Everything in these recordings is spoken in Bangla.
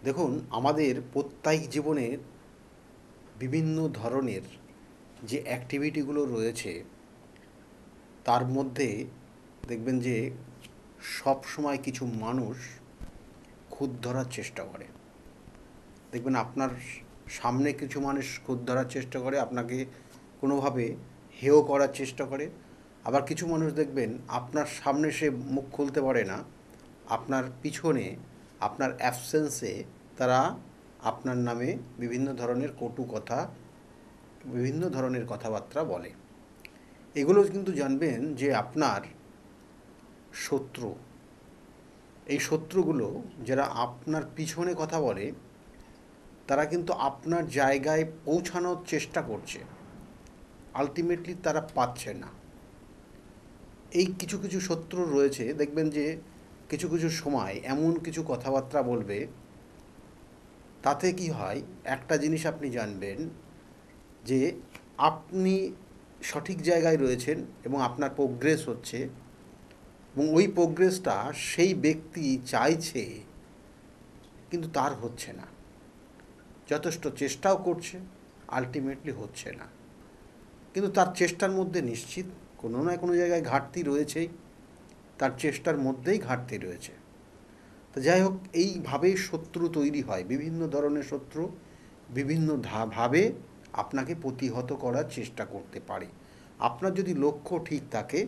দেখুন, আমাদের প্রত্যেক জীবনের বিভিন্ন ধরনের যে অ্যাক্টিভিটিগুলো রয়েছে তার মধ্যে দেখবেন যে সব সময় কিছু মানুষ খুঁত ধরার চেষ্টা করে। দেখবেন আপনার সামনে কিছু মানুষ খুঁত ধরার চেষ্টা করে, আপনাকে কোনোভাবে হেয় করার চেষ্টা করে। আবার কিছু মানুষ দেখবেন আপনার সামনে সে মুখ খুলতে পারে না, আপনার পিছনে, আপনার অ্যাবসেন্সে তারা আপনার নামে বিভিন্ন ধরনের কটু কথা, বিভিন্ন ধরনের কথাবার্তা বলে। এগুলো কিন্তু জানবেন যে আপনার শত্রু। এই শত্রুগুলো যারা আপনার পিছনে কথা বলে তারা কিন্তু আপনার জায়গায় পৌঁছানোর চেষ্টা করছে, আলটিমেটলি তারা পাচ্ছে না। এই কিছু কিছু শত্রু রয়েছে, দেখবেন যে কিছু কিছু সময় এমন কিছু কথাবার্তা বলবে, তাতে কি হয়, একটা জিনিস আপনি জানবেন যে আপনি সঠিক জায়গায় রয়েছেন এবং আপনার প্রোগ্রেস হচ্ছে, এবং ওই প্রোগ্রেসটা সেই ব্যক্তি চাইছে কিন্তু তার হচ্ছে না। যথেষ্ট চেষ্টাও করছে, আলটিমেটলি হচ্ছে না। কিন্তু তার চেষ্টার মধ্যে নিশ্চিত কোনো না কোনো জায়গায় ঘাটতি রয়েছেই, তার চেষ্টার মধ্যেই ঘাটতি রয়েছে। তো যাই হোক, এইভাবেই শত্রু তৈরি হয়। বিভিন্ন ধরনের শত্রু বিভিন্ন ভাবে আপনাকে প্রতিহত করার চেষ্টা করতে পারে। আপনার যদি লক্ষ্য ঠিক থাকে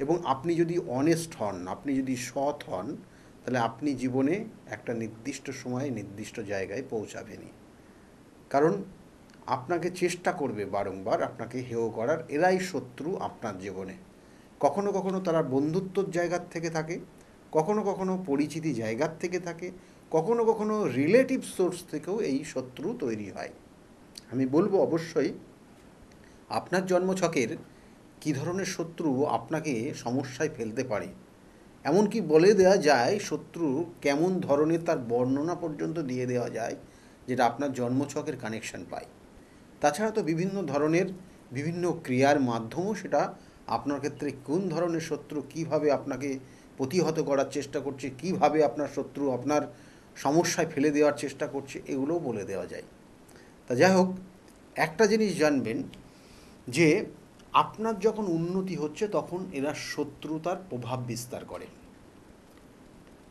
এবং আপনি যদি অনেস্ট হন, আপনি যদি সৎ হন, তাহলে আপনি জীবনে একটা নির্দিষ্ট সময়ে নির্দিষ্ট জায়গায় পৌঁছাবেনই। কারণ আপনাকে চেষ্টা করবে বারংবার আপনাকে হেয় করার, এরাই শত্রু আপনার জীবনে। কখনো কখনো তারা বন্ধুত্বর জায়গার থেকে থাকে, কখনো কখনো পরিচিতি জায়গার থেকে থাকে, কখনো কখনো রিলেটিভ সোর্স থেকেও এই শত্রু তৈরি হয়। আমি বলবো অবশ্যই আপনার জন্মছকের কী ধরনের শত্রু আপনাকে সমস্যায় ফেলতে পারে, এমনকি বলে দেওয়া যায় শত্রু কেমন ধরনের, তার বর্ণনা পর্যন্ত দিয়ে দেওয়া যায়, যেটা আপনার জন্মছকের কানেকশন পায়। তাছাড়া তো বিভিন্ন ধরনের বিভিন্ন ক্রিয়ার মাধ্যমেও সেটা আপনার ক্ষেত্রে কোন ধরনের শত্রু কীভাবে আপনাকে প্রতিহত করার চেষ্টা করছে, কীভাবে আপনার শত্রু আপনার সমস্যায় ফেলে দেওয়ার চেষ্টা করছে, এগুলোও বলে দেওয়া যায়। তা যাই হোক, একটা জিনিস জানবেন যে আপনার যখন উন্নতি হচ্ছে তখন এরা শত্রুতার প্রভাব বিস্তার করে,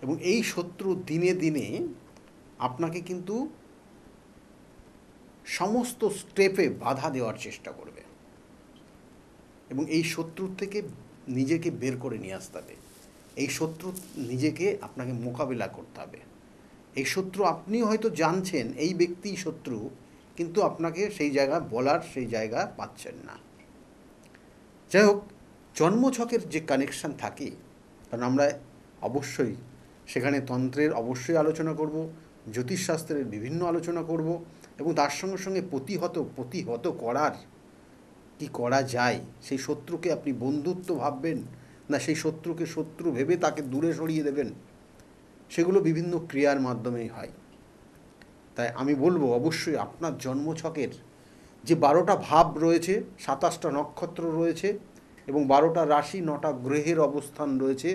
এবং এই শত্রু দিনে দিনে আপনাকে কিন্তু সমস্ত স্টেপে বাধা দেওয়ার চেষ্টা করবে, এবং এই শত্রুর থেকে নিজেকে বের করে নিয়ে আসতে হবে। এই শত্রু নিজেকে আপনাকে মোকাবিলা করতে হবে। এই শত্রু আপনি হয়তো জানছেন এই ব্যক্তিই শত্রু, কিন্তু আপনাকে সেই জায়গা বলার সেই জায়গা পাচ্ছেন না। যাই হোক, জন্মছকের যে কানেকশান থাকে, কারণ আমরা অবশ্যই সেখানে তন্ত্রের অবশ্যই আলোচনা করব, জ্যোতিষশাস্ত্রের বিভিন্ন আলোচনা করব, এবং তার সঙ্গে সঙ্গে প্রতিহত করার কি করা যায়, সেই শত্রুকে আপনি বন্ধুত্ব ভাববেন না সেই শত্রুকে শত্রু ভেবে তাকে দূরে সরিয়ে দেবেন, সেগুলো বিভিন্ন ক্রিয়ার মাধ্যমেই হয়। তাই আমি বলবো অবশ্যই আপনার জন্মছকের যে 12টা ভাব রয়েছে, 27টা নক্ষত্র রয়েছে, এবং 12টা রাশি, 9টা গ্রহের অবস্থান রয়েছে,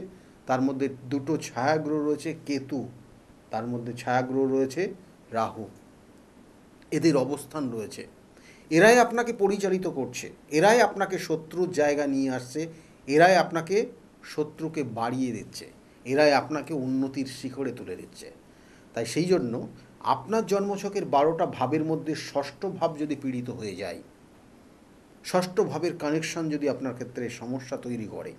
তার মধ্যে 2টো ছায়াগ্রহ রয়েছে কেতু, তার মধ্যে ছায়াগ্রহ রয়েছে রাহু, এদের অবস্থান রয়েছে। এরাই আপনাকে পরিচালিত করছে, এরাই আপনাকে শত্রুর জায়গা নিয়ে আসছে, এরাই আপনাকে শত্রুকে বাড়িয়ে দিচ্ছে, এরাই আপনাকে উন্নতির শিখরে তুলে দিচ্ছে। তাই সেই জন্য আপনার জন্মছকের 12টা ভাবের মধ্যে ষষ্ঠ ভাব যদি পীড়িত হয়ে যায়, ষষ্ঠ ভাবের কানেকশন যদি আপনার ক্ষেত্রে সমস্যা তৈরি করে,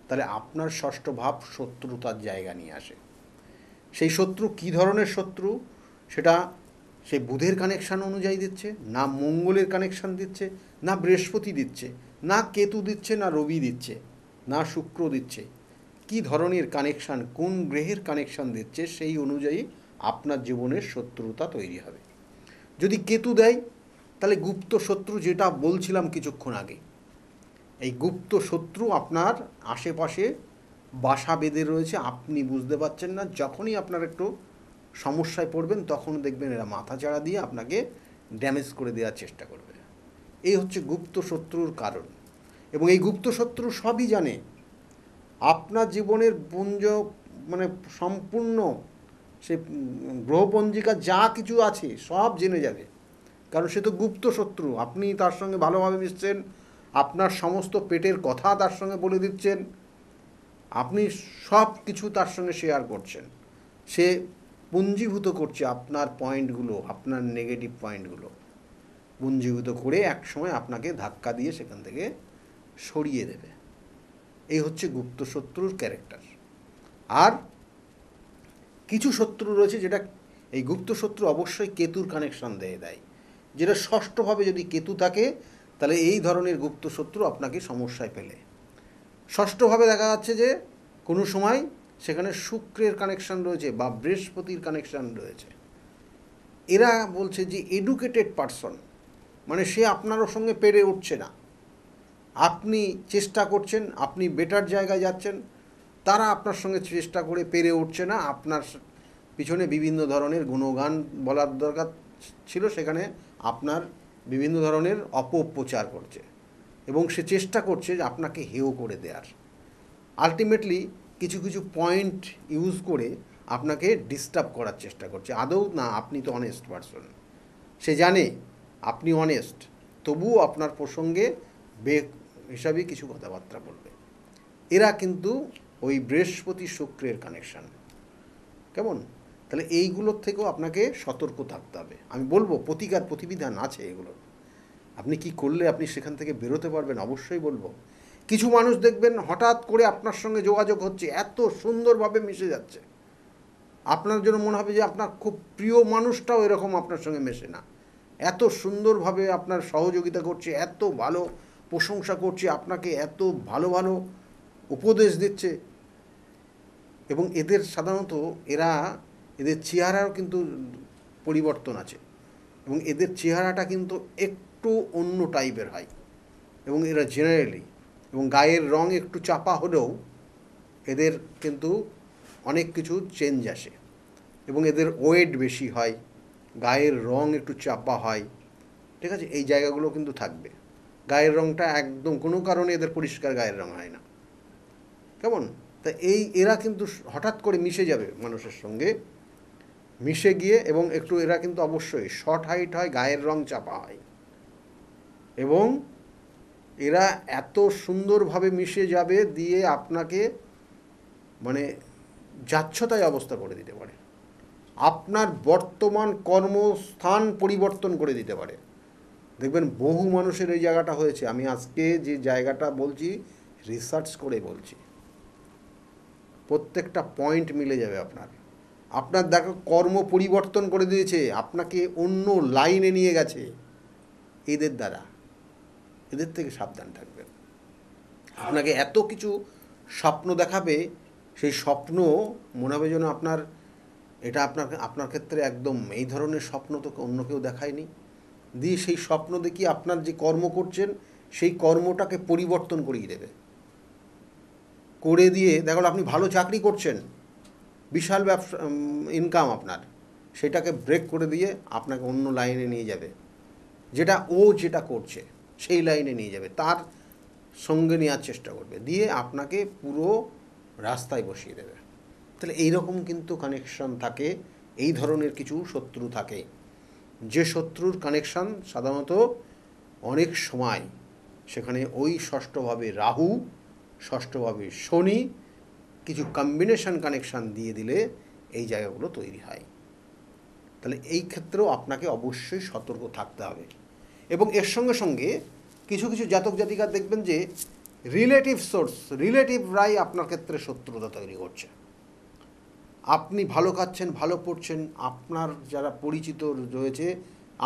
তাহলে আপনার ষষ্ঠ ভাব শত্রুতার জায়গা নিয়ে আসে। সেই শত্রু কী ধরনের শত্রু, সেটা সে বুধের কানেকশান অনুযায়ী দিচ্ছে, না মঙ্গলের কানেকশান দিচ্ছে, না বৃহস্পতি দিচ্ছে, না কেতু দিচ্ছে, না রবি দিচ্ছে, না শুক্র দিচ্ছে। কী ধরনের কানেকশান, কোন গ্রহের কানেকশান দিচ্ছে, সেই অনুযায়ী আপনার জীবনের শত্রুতা তৈরি হবে। যদি কেতু দেয়, তাহলে গুপ্ত শত্রু, যেটা বলছিলাম কিছুক্ষণ আগে, এই গুপ্ত শত্রু আপনার আশেপাশে বাসা বেঁধে রয়েছে, আপনি বুঝতে পারছেন না। যখনই আপনার একটু সমস্যায় পড়বেন তখন দেখবেন এরা মাথা চাড়া দিয়ে আপনাকে ড্যামেজ করে দেওয়ার চেষ্টা করবে। এই হচ্ছে গুপ্ত শত্রুর কারণ, এবং এই গুপ্ত শত্রু সবই জানে। আপনার জীবনের পুঞ্জ, মানে সম্পূর্ণ সে গ্রহপঞ্জিকা যা কিছু আছে সব জেনে যাবে, কারণ সে তো গুপ্ত শত্রু। আপনি তার সঙ্গে ভালোভাবে মিশছেন, আপনার সমস্ত পেটের কথা তার সঙ্গে বলে দিচ্ছেন, আপনি সব কিছু তার সঙ্গে শেয়ার করছেন। সে পুঞ্জীভূত করছে আপনার পয়েন্টগুলো, আপনার নেগেটিভ পয়েন্টগুলো পুঞ্জীভূত করে এক সময় আপনাকে ধাক্কা দিয়ে সেখান থেকে সরিয়ে দেবে। এই হচ্ছে গুপ্ত শত্রুর ক্যারেক্টার। আর কিছু শত্রু রয়েছে যেটা, এই গুপ্ত শত্রু অবশ্যই কেতুর কানেকশন দিয়ে দেয়, যেটা ষষ্ঠভাবে যদি কেতু থাকে তাহলে এই ধরনের গুপ্ত শত্রু আপনাকে সমস্যায় ফেলে। ষষ্ঠভাবে দেখা যাচ্ছে যে কোনো সময় সেখানে শুক্রের কানেকশন রয়েছে বা বৃহস্পতির কানেকশন রয়েছে। এরা বলছে যে এডুকেটেড পারসন, মানে সে আপনারও সঙ্গে পেরে উঠছে না, আপনি চেষ্টা করছেন, আপনি বেটার জায়গায় যাচ্ছেন, তারা আপনার সঙ্গে চেষ্টা করে পেরে উঠছে না, আপনার পিছনে বিভিন্ন ধরনের গুণগান বলার দরকার ছিল, সেখানে আপনার বিভিন্ন ধরনের অপপ্রচার করছে এবং সে চেষ্টা করছে যে আপনাকে হেয় করে দেওয়ার। আলটিমেটলি কিছু কিছু পয়েন্ট ইউজ করে আপনাকে ডিস্টার্ব করার চেষ্টা করছে। আদৌ না, আপনি তো অনেস্ট পারসন, সে জানে আপনি অনেস্ট, তবুও আপনার প্রসঙ্গে হিসাবে কিছু কথাবার্তা বলবে। এরা কিন্তু ওই বৃহস্পতি শুক্রের কানেকশান, কেমন? তাহলে এইগুলোর থেকেও আপনাকে সতর্ক থাকতে হবে। আমি বলবো প্রতিকার প্রতিবিধান আছে এগুলোর, আপনি কি করলে আপনি সেখান থেকে বেরোতে পারবেন অবশ্যই বলবো। কিছু মানুষ দেখবেন হঠাৎ করে আপনার সঙ্গে যোগাযোগ হচ্ছে, এত সুন্দরভাবে মিশে যাচ্ছে, আপনার জন্য মনে হবে যে আপনার খুব প্রিয় মানুষটাও এরকম আপনার সঙ্গে মেশে না, এত সুন্দরভাবে আপনার সহযোগিতা করছে, এত ভালো প্রশংসা করছে আপনাকে, এত ভালো ভালো উপদেশ দিচ্ছে। এবং এদের সাধারণত এদের চেহারাও কিন্তু পরিবর্তন আছে, এবং এদের চেহারাটা কিন্তু একটু অন্য টাইপের হয়, এবং এরা জেনারেলি, এবং গায়ের রং একটু চাপা হলেও এদের কিন্তু অনেক কিছু চেঞ্জ আসে, এবং এদের ওয়েট বেশি হয়, গায়ের রং একটু চাপা হয়, ঠিক আছে? এই জায়গাগুলো কিন্তু থাকবে। গায়ের রংটা একদম কোনো কারণে এদের পরিষ্কার গায়ের রং হয় না, কেমন? তা এরা কিন্তু হঠাৎ করে মিশে যাবে মানুষের সঙ্গে, মিশে গিয়ে, এবং একটু এরা কিন্তু অবশ্যই শর্ট হাইট হয়, গায়ের রং চাপা হয়, এবং এরা এত সুন্দরভাবে মিশে যাবে দিয়ে আপনাকে মানে যাচ্ছতায় অবস্থা করে দিতে পারে, আপনার বর্তমান কর্মস্থান পরিবর্তন করে দিতে পারে। দেখবেন বহু মানুষের এই জায়গাটা হয়েছে। আমি আজকে যে জায়গাটা বলছি রিসার্চ করে বলছি, প্রত্যেকটা পয়েন্ট মিলে যাবে আপনার দেখো কর্ম পরিবর্তন করে দিয়েছে, আপনাকে অন্য লাইনে নিয়ে গেছে এদের দ্বারা। এদের থেকে সাবধান থাকবেন। আপনাকে এত কিছু স্বপ্ন দেখাবে, সেই স্বপ্ন মনে হবে যেন এটা আপনার ক্ষেত্রে একদম এই ধরনের স্বপ্ন তো অন্য কেউ দেখায়নি, দিয়ে সেই স্বপ্ন দেখিয়ে আপনার যে কর্ম করছেন সেই কর্মটাকে পরিবর্তন করিয়ে দেবে, করে দিয়ে দেখো আপনি ভালো চাকরি করছেন, বিশাল ব্যবসা ইনকাম আপনার, সেটাকে ব্রেক করে দিয়ে আপনাকে অন্য লাইনে নিয়ে যাবে, যেটা করছে সেই লাইনে নিয়ে যাবে, তার সঙ্গে নেওয়ার চেষ্টা করবে, দিয়ে আপনাকে পুরো রাস্তায় বসিয়ে দেবে। তাহলে এইরকম কিন্তু কানেকশন থাকে, এই ধরনের কিছু শত্রু থাকে, যে শত্রুর কানেকশন সাধারণত অনেক সময় সেখানে ওই ষষ্ঠভাবে রাহু, ষষ্ঠভাবে শনি, কিছু কম্বিনেশন কানেকশান দিয়ে দিলে এই জায়গাগুলো তৈরি হয়। তাহলে এই ক্ষেত্রেও আপনাকে অবশ্যই সতর্ক থাকতে হবে। এবং এর সঙ্গে সঙ্গে কিছু কিছু জাতক জাতিকা দেখবেন যে রিলেটিভরাই আপনার ক্ষেত্রে শত্রুতা তৈরি করছে। আপনি ভালো খাচ্ছেন, ভালো পড়ছেন, আপনার যারা পরিচিত রয়েছে,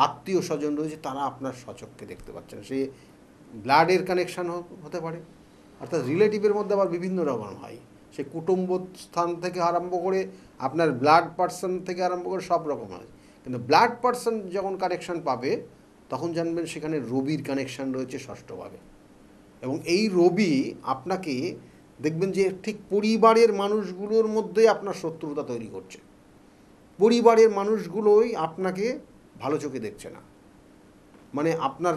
আত্মীয় স্বজন রয়েছে, তারা আপনার স্বচক্ষে দেখতে পাচ্ছেন। সে ব্লাডের কানেকশান হতে পারে, অর্থাৎ রিলেটিভের মধ্যে আবার বিভিন্ন রকম হয়, সে কুটুম্ব স্থান থেকে আরম্ভ করে আপনার ব্লাড পার্সন থেকে আরম্ভ করে সব রকম হয়। কিন্তু ব্লাড পার্সন যখন কানেকশান পাবে তখন জানবেন সেখানে রবির কানেকশান রয়েছে ষষ্ঠভাবে, এবং এই রবি আপনাকে দেখবেন যে ঠিক পরিবারের মানুষগুলোর মধ্যে আপনার শত্রুতা তৈরি করছে, পরিবারের মানুষগুলোই আপনাকে ভালো চোখে দেখছে না, মানে আপনার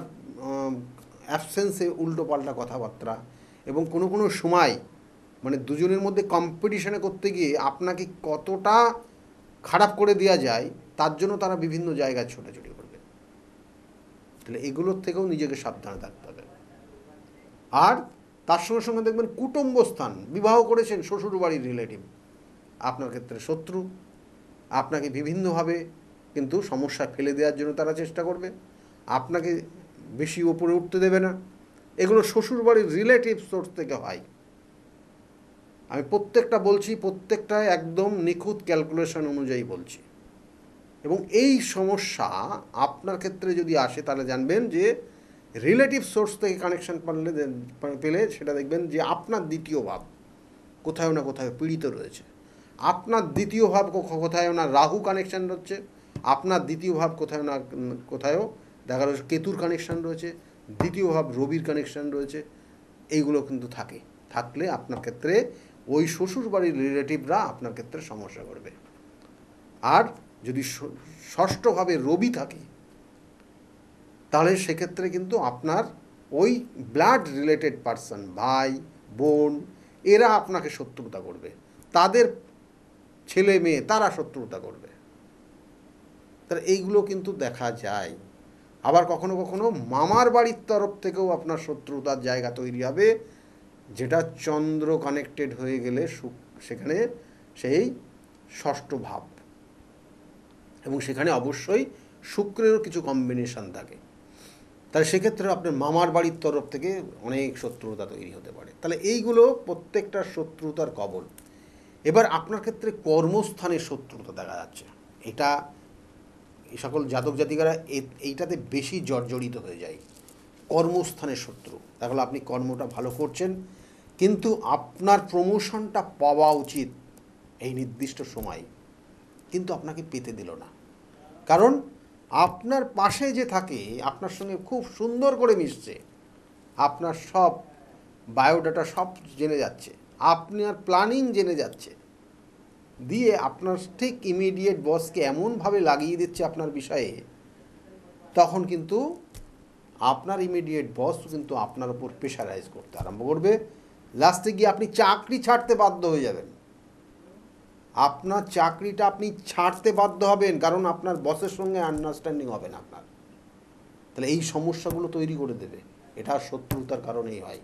অ্যাবসেন্সে উল্টোপাল্টা কথাবার্তা, এবং কোনো কোনো সময় মানে দুজনের মধ্যে কম্পিটিশানে করতে গিয়ে আপনাকে কতটা খারাপ করে দেওয়া যায়, তার জন্য তারা বিভিন্ন জায়গায় ছোটাছুটি করবে। তাহলে এগুলোর থেকেও নিজেকে সাবধানে থাকতে হবে। আর তার সঙ্গে সঙ্গে দেখবেন কুটুম্ব স্থান, বিবাহ করেছেন, শ্বশুর বাড়ির রিলেটিভ আপনার ক্ষেত্রে শত্রু, আপনাকে বিভিন্নভাবে কিন্তু সমস্যায় ফেলে দেওয়ার জন্য তারা চেষ্টা করবে, আপনাকে বেশি ওপরে উঠতে দেবে না। এগুলো শ্বশুরবাড়ির রিলেটিভ সোর্স থেকে হয়। আমি প্রত্যেকটা বলছি, প্রত্যেকটা একদম নিখুঁত ক্যালকুলেশন অনুযায়ী বলছি। এবং এই সমস্যা আপনার ক্ষেত্রে যদি আসে তাহলে জানবেন যে রিলেটিভ সোর্স থেকে কানেকশান পেলে সেটা দেখবেন যে আপনার দ্বিতীয় ভাব কোথাও না কোথাও পীড়িত রয়েছে, আপনার দ্বিতীয় ভাব কোথাও না রাহু কানেকশান হচ্ছে, আপনার দ্বিতীয় ভাব কোথাও না কোথাও দেখা যাচ্ছে কেতুর কানেকশান রয়েছে, দ্বিতীয় ভাব রবির কানেকশান রয়েছে। এইগুলো কিন্তু থাকলে আপনার ক্ষেত্রে ওই শ্বশুর বাড়ির রিলেটিভরা আপনার ক্ষেত্রে সমস্যা করবে। আর যদি ষষ্ঠভাবে রবি থাকে তাহলে সেক্ষেত্রে কিন্তু আপনার ওই ব্লাড রিলেটেড পার্সন, ভাই বোন, এরা আপনাকে শত্রুতা করবে, তাদের ছেলে মেয়ে তারা শত্রুতা করবে। তাহলে এইগুলো কিন্তু দেখা যায়। আবার কখনো কখনো মামার বাড়ির তরফ থেকেও আপনার শত্রুতার জায়গা তৈরি হবে, যেটা চন্দ্র কানেক্টেড হয়ে গেলে সেখানে সেই ষষ্ঠ ভাব, এবং সেখানে অবশ্যই শুক্রেরও কিছু কম্বিনেশন থাকে। তাহলে সেক্ষেত্রে আপনার মামার বাড়ির তরফ থেকে অনেক শত্রুতা তৈরি হতে পারে। তাহলে এইগুলো প্রত্যেকটা শত্রুতার কবল। এবার আপনার ক্ষেত্রে কর্মস্থানের শত্রুতা দেখা যাচ্ছে, এটা এই সকল জাতক জাতিকারা এইটাতে বেশি জর্জরিত হয়ে যায়। কর্মস্থানের শত্রু, তাহলে আপনি কর্মটা ভালো করছেন কিন্তু আপনার প্রমোশনটা পাওয়া উচিত এই নির্দিষ্ট সময়, কিন্তু আপনাকে পেতে দিল না। কারণ আপনার পাশে যে থাকে, আপনার সঙ্গে খুব সুন্দর করে মিশছে, আপনার সব বায়োডাটা সব জেনে যাচ্ছে, আপনার প্ল্যানিং জেনে যাচ্ছে, দিয়ে আপনার ঠিক ইমিডিয়েট বসকে এমনভাবে লাগিয়ে দিচ্ছে আপনার বিষয়ে, তখন কিন্তু আপনার ইমিডিয়েট বস কিন্তু আপনার উপর প্রেশারাইজ করতে আরম্ভ করবে। লাস্টে গিয়ে আপনি চাকরি ছাড়তে বাধ্য হয়ে যাবেন। আপনার চাকরিটা আপনি ছাড়তে বাধ্য হবেন, কারণ আপনার বসের সঙ্গে আন্ডারস্ট্যান্ডিং হবে না আপনার। তাহলে এই সমস্যাগুলো তৈরি করে দেবে, এটা শত্রুতার কারণেই হয়।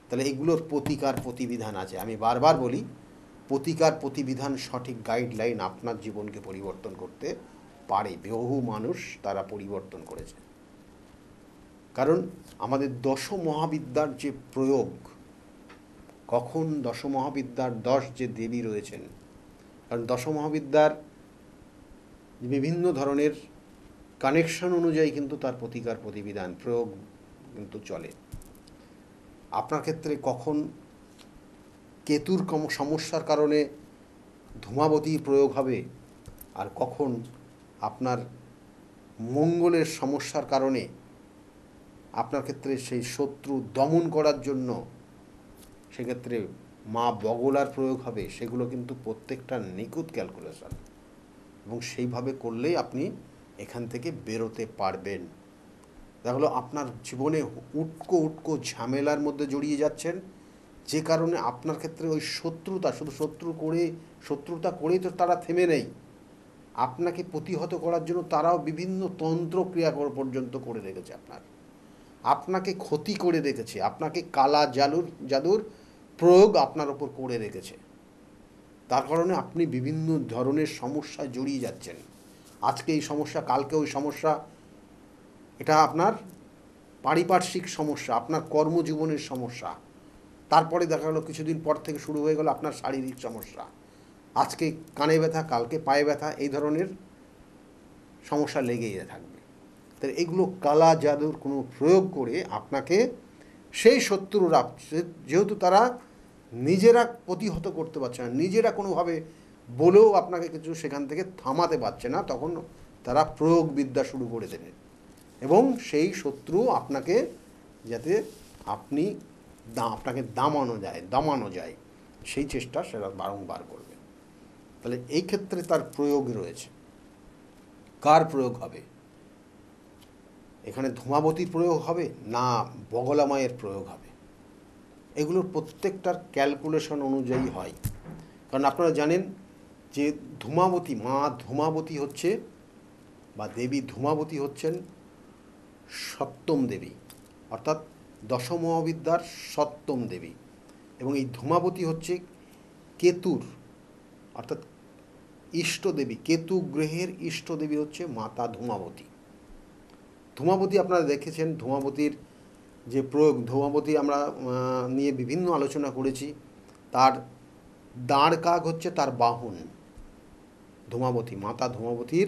তাহলে এগুলোর প্রতিকার প্রতিবিধান আছে। আমি বারবার বলি, প্রতিকার প্রতিবিধান সঠিক গাইডলাইন আপনার জীবনকে পরিবর্তন করতে পারে। বহু মানুষ তারা পরিবর্তন করেছে, কারণ আমাদের দশ মহাবিদ্যার যে প্রয়োগ, কখন দশ মহাবিদ্যার 10 যে দেবী রয়েছেন, কারণ দশ মহাবিদ্যার বিভিন্ন ধরনের কানেকশন অনুযায়ী কিন্তু তার প্রতিকার প্রতিবিধান প্রয়োগ কিন্তু চলে। আপনার ক্ষেত্রে কখন কেতুর সমস্যার কারণে ধূমাবতী প্রয়োগ হবে, আর কখন আপনার মঙ্গলের সমস্যার কারণে আপনার ক্ষেত্রে সেই শত্রু দমন করার জন্য সেক্ষেত্রে মা বগলার প্রয়োগ হবে, সেগুলো কিন্তু প্রত্যেকটা নিখুঁত ক্যালকুলেশন, এবং সেইভাবে করলেই আপনি এখান থেকে বেরোতে পারবেন। দেখলো আপনার জীবনে উটকো ঝামেলার মধ্যে জড়িয়ে যাচ্ছেন, যে কারণে আপনার ক্ষেত্রে ওই শত্রুতা, শুধু শত্রুতা করেই তো তারা থেমে নেই, আপনাকে প্রতিহত করার জন্য তারাও বিভিন্ন তন্ত্র ক্রিয়া পর্যন্ত করে রেখেছে, আপনাকে ক্ষতি করে রেখেছে, আপনাকে কালা জাদুর প্রয়োগ আপনার ওপর করে রেখেছে। তার কারণে আপনি বিভিন্ন ধরনের সমস্যায় জড়িয়ে যাচ্ছেন। আজকে এই সমস্যা, কালকে ওই সমস্যা, এটা আপনার পারিপার্শ্বিক সমস্যা, আপনার কর্মজীবনের সমস্যা, তারপরে দেখা গেলো কিছুদিন পর থেকে শুরু হয়ে গেল আপনার শারীরিক সমস্যা, আজকে কানে ব্যথা, কালকে পায়ে ব্যথা, এই ধরনের সমস্যা লেগেই থাকবে। তাহলে এগুলো কালা জাদুর কোনো প্রয়োগ করে আপনাকে সেই শত্রুরা, যেহেতু তারা নিজেরা প্রতিহত করতে পারছে না, নিজেরা কোনোভাবে বলেও আপনাকে কিছু সেখান থেকে থামাতে পারছে না, তখন তারা প্রয়োগবিদ্যা শুরু করে দেবে, এবং সেই শত্রু আপনাকে যাতে আপনাকে দমানো যায় সেই চেষ্টা সেটা বারংবার করবে। তাহলে এই ক্ষেত্রে তার প্রয়োগ রয়েছে। কার প্রয়োগ হবে? এখানে ধূমাবতীর প্রয়োগ হবে না বগলামায়ের প্রয়োগ হবে? এগুলোর প্রত্যেকটার ক্যালকুলেশন অনুযায়ী হয়। কারণ আপনারা জানেন যে ধূমাবতী, মা ধূমাবতী হচ্ছে বা দেবী ধূমাবতী হচ্ছেন সপ্তম দেবী, অর্থাৎ দশমহাবিদ্যার সপ্তম দেবী। এবং এই ধূমাবতী হচ্ছে কেতুর, অর্থাৎ ইষ্টদেবী, কেতু গ্রহের ইষ্টদেবী হচ্ছে মাতা ধূমাবতী। ধূমাবতী আপনারা দেখেছেন, ধূমাবতীর যে প্রয়োগ, ধূমাবতী আমরা নিয়ে বিভিন্ন আলোচনা করেছি। তার দাঁড় কাক হচ্ছে তার বাহন। ধূমাবতী, মাতা ধূমাবতীর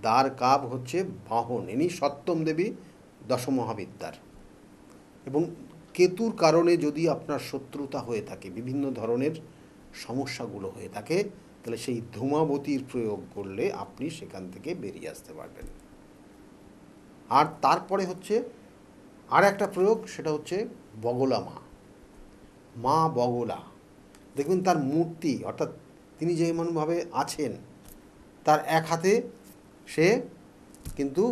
দাঁড় কাক হচ্ছে বাহন। ইনি সপ্তম দেবী দশমহাবিদ্যার। এবং কেতুর কারণে যদি আপনার শত্রুতা হয়ে থাকে, বিভিন্ন ধরনের সমস্যাগুলো হয়ে থাকে, তাহলে সেই ধূমাবতীর প্রয়োগ করলে আপনি সেখান থেকে বেরিয়ে আসতে পারবেন। আর তারপরে হচ্ছে আর একটা প্রয়োগ, সেটা হচ্ছে বগলা মা, মা বগলা। দেখবেন তার মূর্তি, অর্থাৎ তিনি যেমনভাবে আছেন, তার এক হাতে সে কিন্তু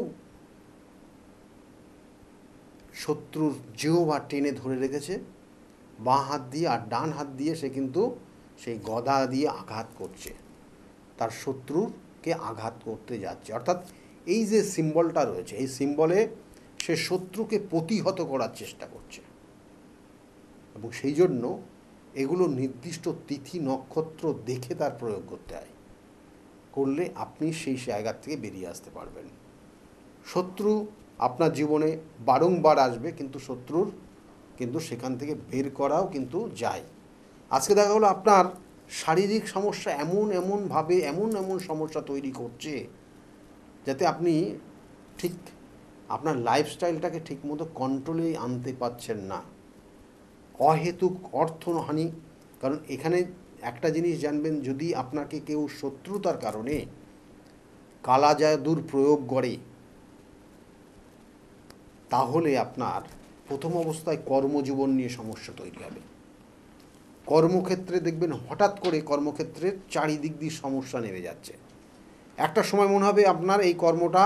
শত্রুর জিহ্বা টেনে ধরে রেখেছে, বাঁ হাত দিয়ে, আর ডান হাত দিয়ে সে কিন্তু সেই গদা দিয়ে আঘাত করছে, তার শত্রুকে আঘাত করতে যাচ্ছে। অর্থাৎ এই যে সিম্বলটা রয়েছে, এই সিম্বলে সে শত্রুকে প্রতিহত করার চেষ্টা করছে। এবং সেই জন্য এগুলো নির্দিষ্ট তিথি নক্ষত্র দেখে তার প্রয়োগ করতে হয়, করলে আপনি সেই জায়গার থেকে বেরিয়ে আসতে পারবেন। শত্রু আপনার জীবনে বারংবার আসবে, কিন্তু শত্রুর কিন্তু সেখান থেকে বের করাও কিন্তু যায়। আজকে দেখা হলো আপনার শারীরিক সমস্যা এমনভাবে এমন সমস্যা তৈরি করছে, যাতে আপনি ঠিক আপনার লাইফস্টাইলটাকে ঠিকমতো কন্ট্রোলে আনতে পারছেন না। অহেতুক অর্থহানি। কারণ এখানে একটা জিনিস জানবেন, যদি আপনাকে কেউ শত্রুতার কারণে কালা জাদুর প্রয়োগ করে, তাহলে আপনার প্রথম অবস্থায় কর্মজীবন নিয়ে সমস্যা তৈরি হবে। কর্মক্ষেত্রে দেখবেন হঠাৎ করে কর্মক্ষেত্রের চারিদিক দিয়ে সমস্যা নেমে যাচ্ছে। একটা সময় মনে হবে আপনার এই কর্মটা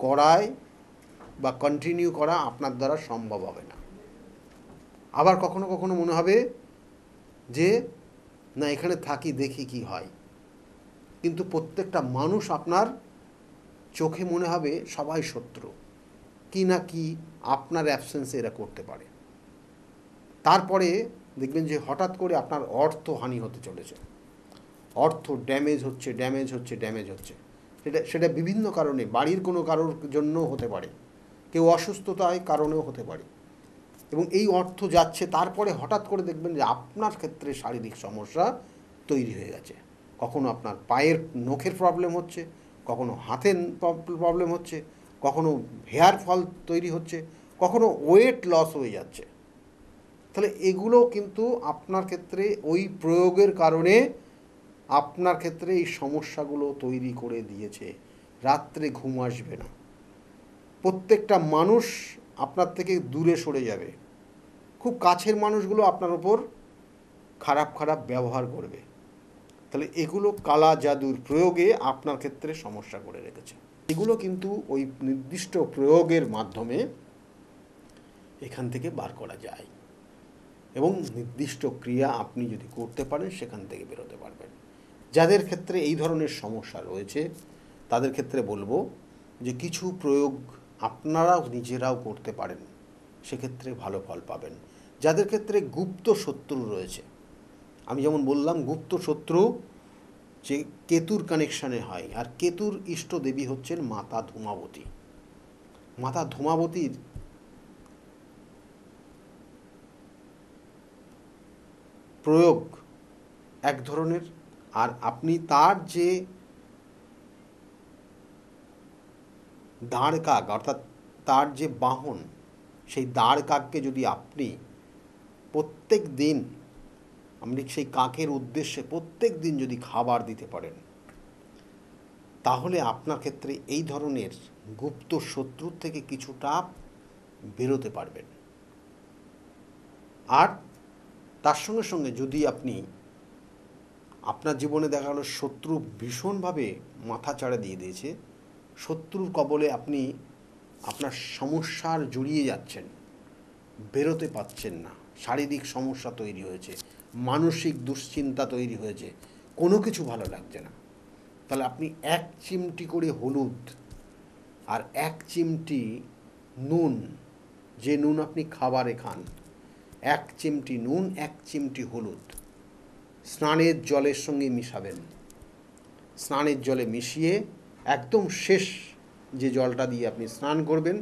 করায় বা কন্টিনিউ করা আপনার দ্বারা সম্ভব হবে না। আবার কখনো কখনো মনে হবে যে না, এখানে থাকি, দেখি কি হয়। কিন্তু প্রত্যেকটা মানুষ আপনার চোখে মনে হবে সবাই শত্রু, কি না কি আপনার অ্যাবসেন্সে এরা করতে পারে। তারপরে দেখবেন যে হঠাৎ করে আপনার অর্থহানি হতে চলেছে, অর্থ ড্যামেজ হচ্ছে। সেটা বিভিন্ন কারণে, বাড়ির কোনো কারোর জন্য হতে পারে, কেউ অসুস্থতার কারণেও হতে পারে। এবং এই অর্থ যাচ্ছে, তারপরে হঠাৎ করে দেখবেন যে আপনার ক্ষেত্রে শারীরিক সমস্যা তৈরি হয়ে গেছে। কখনো আপনার পায়ের নখের প্রবলেম হচ্ছে, কখনো হাতের প্রবলেম হচ্ছে, কখনো হেয়ার ফল তৈরি হচ্ছে, কখনো ওয়েট লস হয়ে যাচ্ছে। তাহলে এগুলো কিন্তু আপনার ক্ষেত্রে ওই প্রয়োগের কারণে আপনার ক্ষেত্রে এই সমস্যাগুলো তৈরি করে দিয়েছে। রাত্রে ঘুম আসবে না, প্রত্যেকটা মানুষ আপনার থেকে দূরে সরে যাবে, খুব কাছের মানুষগুলো আপনার ওপর খারাপ ব্যবহার করবে। তাহলে এগুলো কালা জাদুর প্রয়োগে আপনার ক্ষেত্রে সমস্যা করে রেখেছে। এগুলো কিন্তু ওই নির্দিষ্ট প্রয়োগের মাধ্যমে এখান থেকে বার করা যায়, এবং নির্দিষ্ট ক্রিয়া আপনি যদি করতে পারেন সেখান থেকে বেরোতে পারবেন। যাদের ক্ষেত্রে এই ধরনের সমস্যা রয়েছে তাদের ক্ষেত্রে বলবো যে কিছু প্রয়োগ আপনারাও নিজেরাও করতে পারেন, সেক্ষেত্রে ভালো ফল পাবেন। যাদের ক্ষেত্রে গুপ্ত শত্রু রয়েছে, আমি যেমন বললাম, গুপ্ত শত্রু যে কেতুর কানেকশানে হয়, আর কেতুর ইষ্ট দেবী হচ্ছেন মাতা ধূমাবতী। মাতা ধূমাবতীর প্রয়োগ এক ধরনের, আর আপনি তার যে দাঁড় কাক, অর্থাৎ তার যে বাহন, সেই দাঁড় কাককে যদি আপনি প্রত্যেক দিন, আপনি সেই কাকের উদ্দেশ্যে প্রত্যেক দিন যদি খাবার দিতে পারেন, তাহলে আপনার ক্ষেত্রে এই ধরনের গুপ্ত শত্রুর থেকে কিছুটা বেরোতে পারবেন। আর তার সঙ্গে সঙ্গে যদি আপনি আপনার জীবনে দেখা গেলো শত্রু ভীষণভাবে মাথা চাড়া দিয়ে দিয়েছে, শত্রুর কবলে আপনি আপনার সমস্যার জড়িয়ে যাচ্ছেন, বেরোতে পারছেন না, শারীরিক সমস্যা তৈরি হয়েছে, মানসিক দুশ্চিন্তা তৈরি হয়েছে, কোনো কিছু ভালো লাগছে না। তাহলে আপনি 1 চিমটি করে হলুদ আর 1 চিমটি নুন, যে নুন আপনি খাবারে খান, 1 চিমটি নুন 1 চিমটি হলুদ স্নানের জলের সঙ্গে মিশাবেন। স্নানের জলে মিশিয়ে একদম শেষ যে জলটা দিয়ে আপনি স্নান করবেন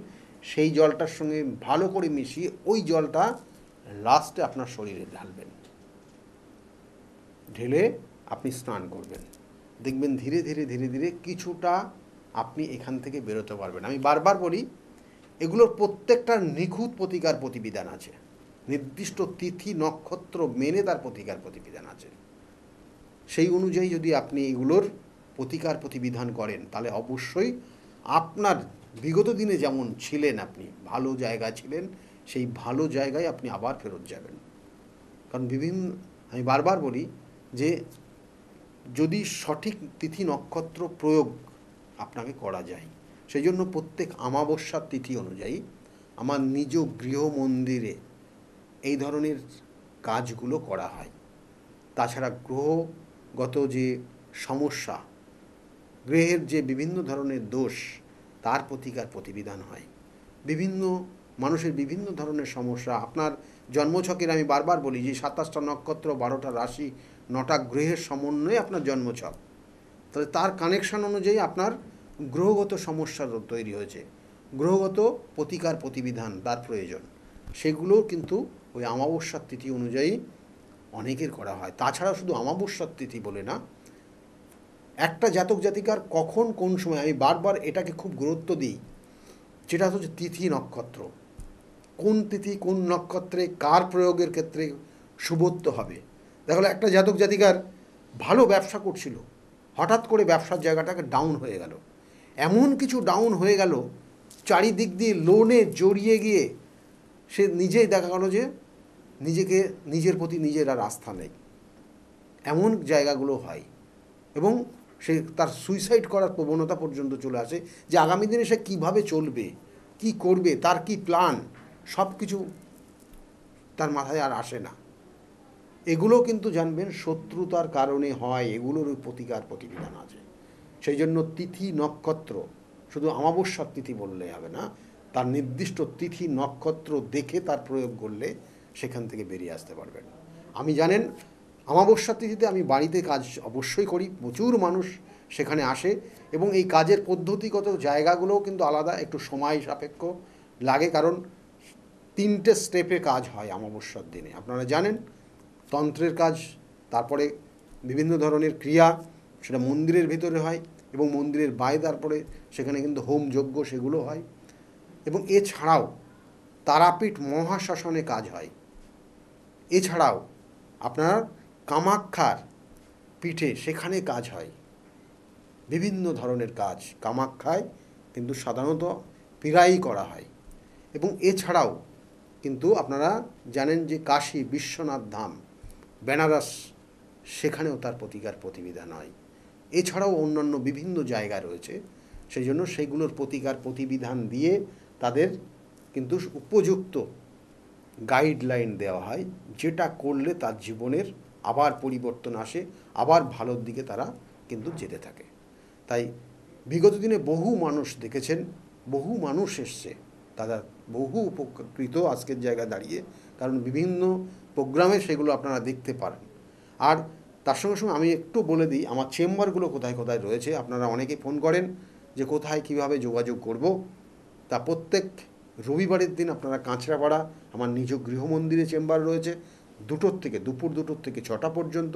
সেই জলটার সঙ্গে ভালো করে মিশিয়ে ওই জলটা লাস্টে আপনার শরীরে ঢালবেন। ঢেলে আপনি স্নান করবেন। দেখবেন ধীরে ধীরে ধীরে ধীরে কিছুটা আপনি এখান থেকে বেরোতে পারবেন। আমি বারবার বলি, এগুলোর প্রত্যেকটার নিখুঁত প্রতিকার প্রতিবিধান আছে, নির্দিষ্ট তিথি নক্ষত্র মেনে তার প্রতিকার প্রতিবিধান আছে। সেই অনুযায়ী যদি আপনি এগুলোর প্রতিকার প্রতিবিধান করেন তাহলে অবশ্যই আপনার বিগত দিনে যেমন ছিলেন, আপনি ভালো জায়গায় ছিলেন, সেই ভালো জায়গায় আপনি আবার ফেরত যাবেন। কারণ আমি বারবার বলি যে যদি সঠিক তিথি নক্ষত্র প্রয়োগ আপনাকে করা যায়, সেই জন্য প্রত্যেক অমাবস্যার তিথি অনুযায়ী আমার নিজ গৃহ মন্দিরে এই ধরনের কাজগুলো করা হয়। তাছাড়া গ্রহগত যে সমস্যা, গ্রহের যে বিভিন্ন ধরনের দোষ, তার প্রতিকার প্রতিবিধান হয়। বিভিন্ন মানুষের বিভিন্ন ধরনের সমস্যা, আপনার জন্মছকের আমি বারবার বলি যে 27টা নক্ষত্র, 12টা রাশি, 9টা গ্রহের সমন্বয়ে আপনার জন্মছক। তাহলে তার কানেকশন অনুযায়ী আপনার গ্রহগত সমস্যা তৈরি হয়েছে, গ্রহগত প্রতিকার প্রতিবিধান তার প্রয়োজন, সেগুলো কিন্তু ওই অমাবস্যার তিথি অনুযায়ী অনেকের করা হয়। তাছাড়া শুধু অমাবস্যার তিথি বলে না, একটা জাতক জাতিকার কখন কোন সময়, আমি বারবার এটাকে খুব গুরুত্ব দিই, যেটা হচ্ছে তিথি নক্ষত্র, কোন তিথি কোন নক্ষত্রে কার প্রয়োগের ক্ষেত্রে শুভত্ব হবে। দেখো একটা জাতক জাতিকার ভালো ব্যবসা করছিল, হঠাৎ করে ব্যবসার জায়গাটাকে ডাউন হয়ে গেল, এমন কিছু ডাউন হয়ে গেল, চারিদিক দিয়ে লোনে জড়িয়ে গিয়ে সে নিজেই দেখা গেল যে নিজের প্রতি নিজের আর আস্থা নেই, এমন জায়গাগুলো হয়। এবং সে তার সুইসাইড করার প্রবণতা পর্যন্ত চলে আসে, যে আগামী দিনে সে কীভাবে চলবে, কি করবে, তার কি প্ল্যান, সব কিছু তার মাথায় আর আসে না। এগুলো কিন্তু জানবেন শত্রুতার কারণে হয়, এগুলোর প্রতিকার প্রতিবিধান আছে। সেই জন্য তিথি নক্ষত্র শুধু অমাবস্যার তিথি বললে হবে না, তার নির্দিষ্ট তিথি নক্ষত্র দেখে তার প্রয়োগ করলে সেখান থেকে বেরিয়ে আসতে পারবেন। আমি জানেন অমাবস্যার তিথিতে আমি বাড়িতে কাজ অবশ্যই করি, প্রচুর মানুষ সেখানে আসে, এবং এই কাজের পদ্ধতিগত জায়গাগুলোও কিন্তু আলাদা, একটু সময় সাপেক্ষ লাগে, কারণ 3টে স্টেপে কাজ হয় অমাবস্যার দিনে। আপনারা জানেন তন্ত্রের কাজ, তারপরে বিভিন্ন ধরনের ক্রিয়া, সেটা মন্দিরের ভিতরে হয়, এবং মন্দিরের বাইরে তারপরে সেখানে কিন্তু হোম যজ্ঞ সেগুলো হয়, এবং এছাড়াও তারাপীঠ মহাশ্মশানে কাজ হয়। এছাড়াও আপনার কামাখ্যার পীঠে সেখানে কাজ হয়, বিভিন্ন ধরনের কাজ কামাখ্যায় কিন্তু সাধারণত প্রায়ই করা হয়। এবং এছাড়াও কিন্তু আপনারা জানেন যে কাশী বিশ্বনাথ ধাম, বেনারস, সেখানেও তার প্রতিকার প্রতিবিধান হয়। এছাড়াও অন্যান্য বিভিন্ন জায়গা রয়েছে, সেই জন্য সেগুলোর প্রতিকার প্রতিবিধান দিয়ে তাদের কিন্তু উপযুক্ত গাইডলাইন দেওয়া হয়, যেটা করলে তার জীবনের আবার পরিবর্তন আসে, আবার ভালোর দিকে তারা কিন্তু যেতে থাকে। তাই বিগত দিনে বহু মানুষ দেখেছেন, বহু মানুষ এসছে, তারা বহু উপকৃত আজকের জায়গায় দাঁড়িয়ে, কারণ বিভিন্ন প্রোগ্রামে সেগুলো আপনারা দেখতে পারেন। আর তার সঙ্গে সঙ্গে আমি একটু বলে দিই আমার চেম্বারগুলো কোথায় কোথায় রয়েছে। আপনারা অনেকে ফোন করেন যে কোথায় কিভাবে যোগাযোগ করব। তা প্রত্যেক রবিবারের দিন আপনারা কাঁচরাপাড়া আমার নিজ গৃহমন্দিরে চেম্বার রয়েছে, দুপুর 2টো থেকে 6টা পর্যন্ত।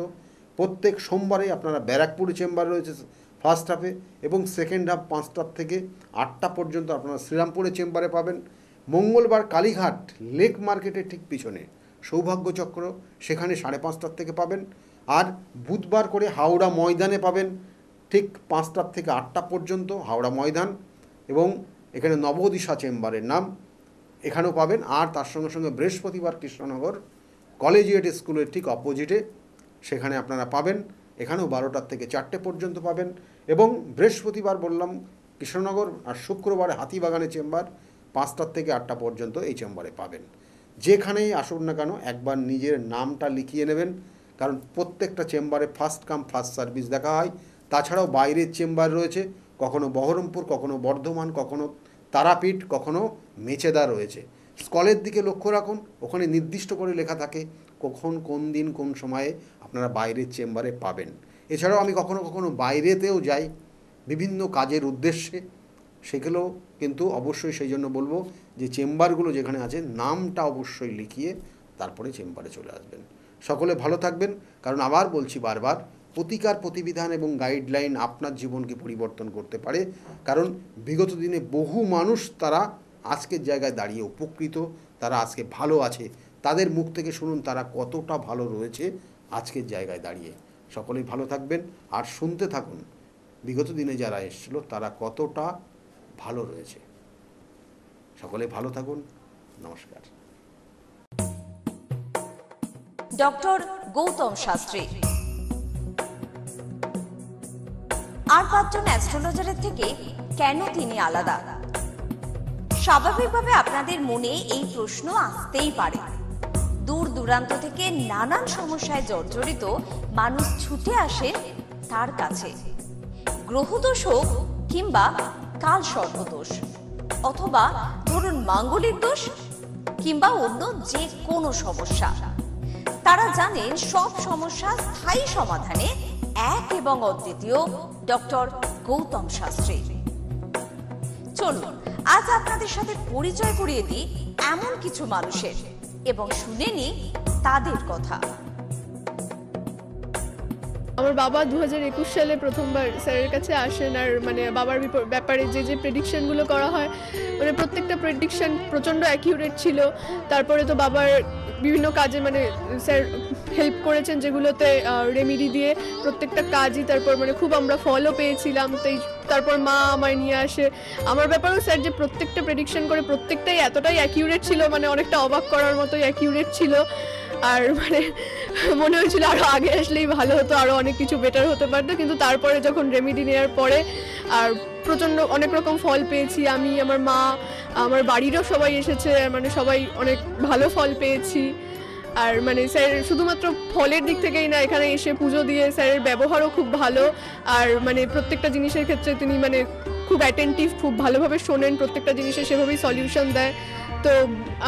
প্রত্যেক সোমবারে আপনারা ব্যারাকপুরে চেম্বার রয়েছে ফার্স্ট হাফে, এবং সেকেন্ড হাফ 5টা থেকে 8টা পর্যন্ত আপনারা শ্রীরামপুরে চেম্বারে পাবেন। মঙ্গলবার কালীঘাট লেক মার্কেটের ঠিক পিছনে সৌভাগ্য চক্র, সেখানে 5:30টার থেকে পাবেন। আর বুধবার করে হাওড়া ময়দানে পাবেন ঠিক 5টা থেকে 8টা পর্যন্ত, হাওড়া ময়দান, এবং এখানে নবদিশা চেম্বারের নাম, এখানেও পাবেন। আর তার সঙ্গে সঙ্গে বৃহস্পতিবার কৃষ্ণনগর কলেজিয়েট স্কুলের ঠিক অপোজিটে সেখানে আপনারা পাবেন, এখানেও 12টার থেকে 4টে পর্যন্ত পাবেন। এবং বৃহস্পতিবার বললাম কৃষ্ণনগর, আর শুক্রবারে হাতিবাগানে চেম্বার 5টার থেকে 8টা পর্যন্ত এই চেম্বারে পাবেন। যেখানেই আসুন না কেন একবার নিজের নামটা লিখিয়ে নেবেন, কারণ প্রত্যেকটা চেম্বারে ফার্স্ট কাম ফার্স্ট সার্ভিস দেখা হয়। তাছাড়াও বাইরের চেম্বার রয়েছে, কখনো বহরমপুর, কখনো বর্ধমান, কখনো তারাপীঠ, কখনো মেচেদা রয়েছে। স্কলের দিকে লক্ষ্য রাখুন, ওখানে নির্দিষ্ট করে লেখা থাকে কখন কোন দিন কোন সময়ে আপনারা বাইরের চেম্বারে পাবেন। এছাড়াও আমি কখনো কখনো বাইরেতেও যাই বিভিন্ন কাজের উদ্দেশ্যে, সেগুলো কিন্তু অবশ্যই সেই জন্য বলবো যে চেম্বারগুলো যেখানে আছে নামটা অবশ্যই লিখিয়ে তারপরে চেম্বারে চলে আসবেন। সকলে ভালো থাকবেন, কারণ আবার বলছি বারবার, প্রতিকার প্রতিবিধান এবং গাইডলাইন আপনার জীবনকে পরিবর্তন করতে পারে। কারণ বিগত দিনে বহু মানুষ তারা আজকের জায়গায় দাঁড়িয়ে উপকৃত, তারা আজকে ভালো আছে, তাদের মুখ থেকে শুনুন তারা কতটা ভালো রয়েছে আজকের জায়গায় দাঁড়িয়ে। সকলেই ভালো থাকবেন আর শুনতে থাকুন বিগত দিনে যারা এসেছিল তারা কতটা ভালো রয়েছে। সকলে ভালো থাকুন, নমস্কার। ডক্টর গৌতম শাস্ত্রী আর 5 জন অ্যাস্ট্রোলজারের থেকে কেন তিনি আলাদা? স্বাভাবিকভাবে আপনাদের মনে এই প্রশ্ন আসতেই পারে। দূর দূরান্ত থেকে নানান সমস্যায় জর্জরিত মানুষ ছুটে আসেন তার কাছে। গ্রহদোষ হোক কিংবা কাল সর্পদোষ, অথবা ধরুন মাঙ্গলিক দোষ কিংবা অন্য যে কোনো সমস্যা, তারা জানেন সব সমস্যা স্থায়ী সমাধানে এক এবং অদ্বিতীয় ডক্টর গৌতম শাস্ত্রী। চলুন আজ আপনাদের সাথে পরিচয় করিয়ে দিই এমন কিছু মানুষের এবং শুনে নিই তাদের কথা। আমার বাবা 2021 সালে প্রথমবার স্যারের কাছে আসেন, আর মানে বাবার ব্যাপারে যে প্রেডিকশনগুলো করা হয়, মানে প্রত্যেকটা প্রেডিকশন প্রচণ্ড অ্যাকিউরেট ছিল। তারপরে তো বাবার বিভিন্ন কাজে মানে স্যার হেল্প করেছেন, যেগুলোতে রেমিডি দিয়ে প্রত্যেকটা কাজই তারপর মানে খুব আমরা ফলও পেয়েছিলাম। তারপর মা আমায় নিয়ে আসে। আমার ব্যাপারেও স্যার যে প্রত্যেকটা প্রেডিকশন করে প্রত্যেকটাই এতটাই অ্যাকিউরেট ছিল, মানে অনেকটা অবাক করার মতোই অ্যাকিউরেট ছিল। আর মানে মনে হয়েছিল আরও আগে আসলেই ভালো হতো, আরও অনেক কিছু বেটার হতে পারতো। কিন্তু তারপরে যখন রেমিডি নেওয়ার পরে আর প্রচণ্ড অনেক রকম ফল পেয়েছি আমি, আমার মা, আমার বাড়িরও সবাই এসেছে, মানে সবাই অনেক ভালো ফল পেয়েছি। আর মানে স্যার শুধুমাত্র ফলের দিক থেকেই না, এখানে এসে পুজো দিয়ে স্যারের ব্যবহারও খুব ভালো। আর মানে প্রত্যেকটা জিনিসের ক্ষেত্রে তিনি মানে খুব অ্যাটেন্টিভ, খুব ভালোভাবে শোনেন, প্রত্যেকটা জিনিসের সেভাবেই সলিউশন দেয়। তো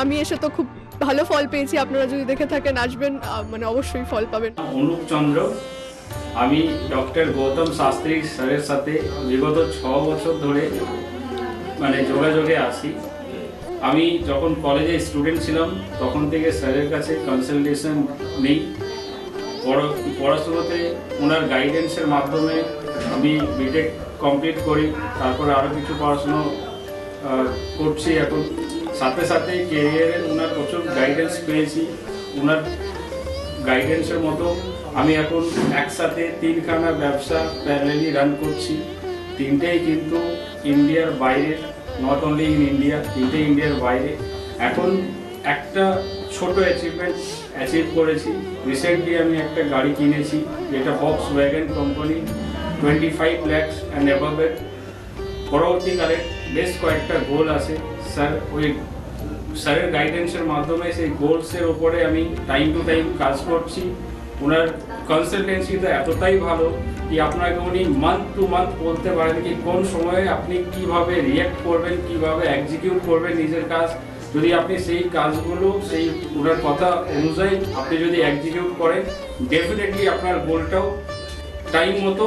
আমি এসে তো খুব ভালো ফল পেয়েছি। আপনারা যদি দেখে থাকেন আসবেন, মানে অবশ্যই ফল পাবেন। অনুপ চন্দ্র, আমি ডক্টর গৌতম শাস্ত্রী স্যারের সাথে বিগত 6 বছর ধরে মানে যোগাযোগে আছি। আমি যখন কলেজে স্টুডেন্ট ছিলাম তখন থেকে স্যারের কাছে কনসালটেশন নেই। পড়াশোনাতে ওনার গাইডেন্সের মাধ্যমে আমি বিটেক কমপ্লিট করি, তারপরে আরও কিছু পড়াশুনো করছি এখন। সাথে সাথে কেরিয়ারে ওনার প্রচুর গাইডেন্স পেয়েছি। ওনার গাইডেন্সের মতো আমি এখন একসাথে 3খানা ব্যবসা প্যারালালি রান করছি। 3টেই কিন্তু ইন্ডিয়ার বাইরের, নট অনলি ইন ইন্ডিয়া, 3টে ইন্ডিয়ার বাইরে। এখন একটা ছোট অ্যাচিভ করেছি। রিসেন্টলি আমি একটা গাড়ি কিনেছি, যেটা Volkswagen কোম্পানি, 25 lakhs অ্যান্ড অ্যাবভের। পরবর্তীকালে বেশ কয়েকটা গোল আছে। স্যারের গাইডেন্সের মাধ্যমে সেই গোলসের ওপরে আমি টাইম টু টাইম কাজ করছি। ওনার কনসালটেন্সিটা এতটাই ভালো কি আপনাকে উনি মান্থ টু মান্থ বলতে পারেন কি কোন সময়ে আপনি কিভাবে রিঅ্যাক্ট করবেন, কিভাবে এক্সিকিউট করবেন নিজের কাজ। যদি আপনি সেই কাজগুলো সেই ওনার কথা অনুযায়ী আপনি যদি এক্সিকিউট করেন, ডেফিনেটলি আপনার গোলটাও টাইম মতো